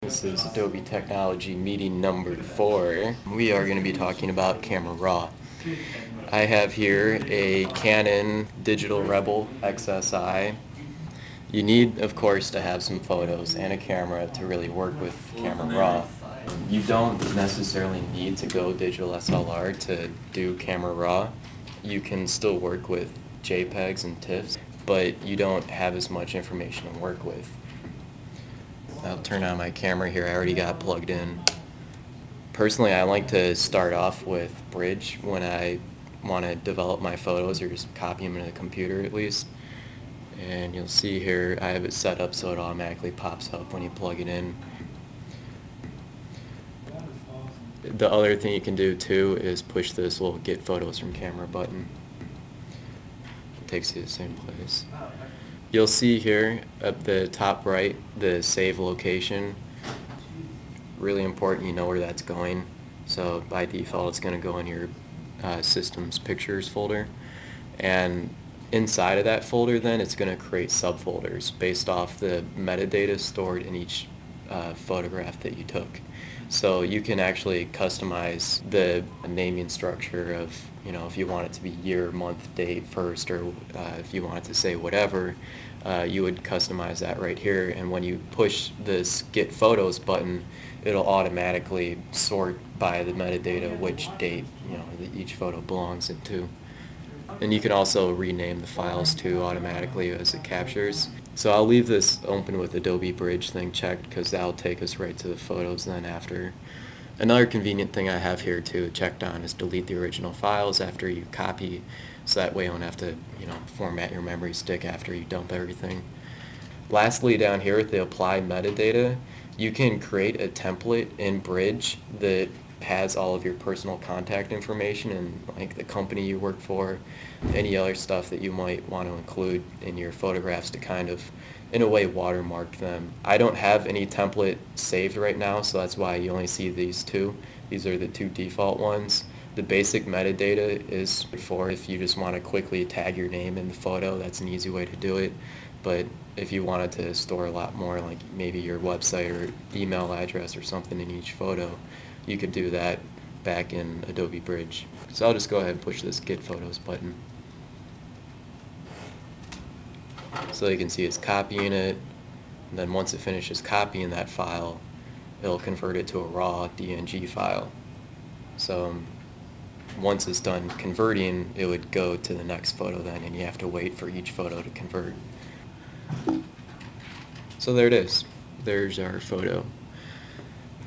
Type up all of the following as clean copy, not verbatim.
This is Adobe Technology meeting number 4. We are going to be talking about Camera RAW. I have here a Canon Digital Rebel XSI. You need, of course, to have some photos and a camera to really work with Camera RAW. You don't necessarily need to go digital SLR to do Camera RAW. You can still work with JPEGs and TIFFs, but you don't have as much information to work with. I'll turn on my camera here. I already got plugged in. Personally, I like to start off with Bridge when I want to develop my photos or just copy them into the computer at least. And you'll see here I have it set up so it automatically pops up when you plug it in. The other thing you can do too is push this little Get Photos from Camera button. It takes you to the same place. You'll see here at the top right the save location. Really important you know where that's going. So by default it's going to go in your Systems Pictures folder. And inside of that folder then it's going to create subfolders based off the metadata stored in each photograph that you took. So you can actually customize the naming structure of, if you want it to be year, month, date first, or if you want it to say whatever, you would customize that right here. And when you push this Get Photos button, it'll automatically sort by the metadata which date that each photo belongs into. And you can also rename the files too automatically as it captures. So I'll leave this open with Adobe Bridge thing checked because that'll take us right to the photos then after. Another convenient thing I have here too checked on is delete the original files after you copy, so that way you don't have to format your memory stick after you dump everything. Lastly, down here with the apply metadata, you can create a template in Bridge that has all of your personal contact information and like the company you work for, any other stuff that you might want to include in your photographs to kind of, in a way, watermark them. I don't have any template saved right now, so that's why you only see these two. These are the two default ones. The basic metadata is for if you just want to quickly tag your name in the photo, that's an easy way to do it. But if you wanted to store a lot more, like maybe your website or email address or something in each photo, you could do that back in Adobe Bridge. So I'll just go ahead and push this Get Photos button. So you can see it's copying it, and then once it finishes copying that file, it'll convert it to a raw DNG file. So once it's done converting, it would go to the next photo then, and you have to wait for each photo to convert. So there it is. There's our photo.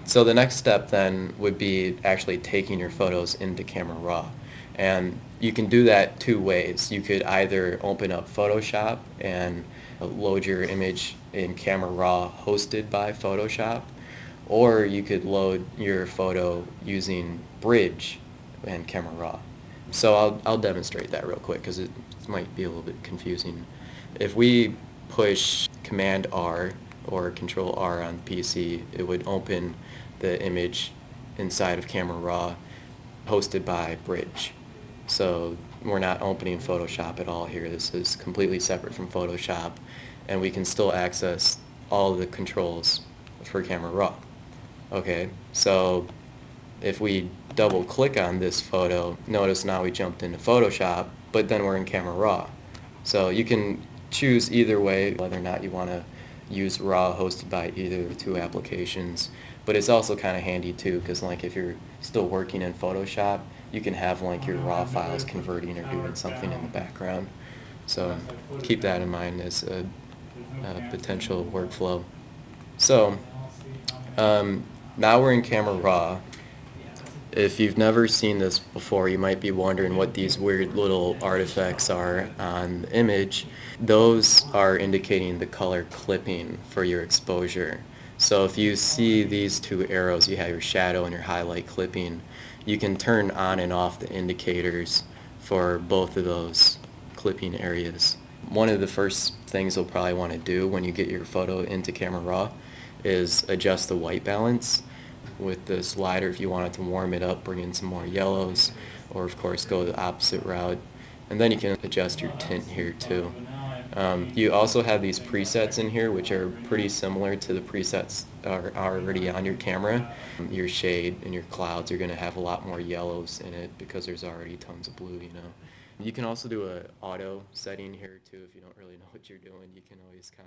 So the next step then would be actually taking your photos into Camera RAW. And you can do that two ways. You could either open up Photoshop and load your image in Camera RAW hosted by Photoshop, or you could load your photo using Bridge and Camera RAW. So I'll demonstrate that real quick because it might be a little bit confusing. If we push Command R or Control R on PC, it would open the image inside of Camera RAW hosted by Bridge. So we're not opening Photoshop at all here. This is completely separate from Photoshop, and we can still access all of the controls for Camera RAW. Okay, so if we double click on this photo, notice now we jumped into Photoshop, but then we're in Camera RAW. So you can choose either way, whether or not you want to use RAW hosted by either of the two applications. But it's also kind of handy too, because like if you're still working in Photoshop, you can have like your RAW files converting or doing something in the background. So keep that in mind as a potential workflow. So now we're in Camera RAW. If you've never seen this before, you might be wondering what these weird little artifacts are on the image. Those are indicating the color clipping for your exposure. So if you see these two arrows, you have your shadow and your highlight clipping. You can turn on and off the indicators for both of those clipping areas. One of the first things you'll probably want to do when you get your photo into Camera RAW is adjust the white balance with the slider. If you wanted to warm it up, bring in some more yellows, or of course go the opposite route. And then you can adjust your tint here too. You also have these presets in here which are pretty similar to the presets are already on your camera, your shade and your clouds are going to have a lot more yellows in it because there's already tons of blue, you know. You can also do a auto setting here too if you don't really know what you're doing. You can always kind of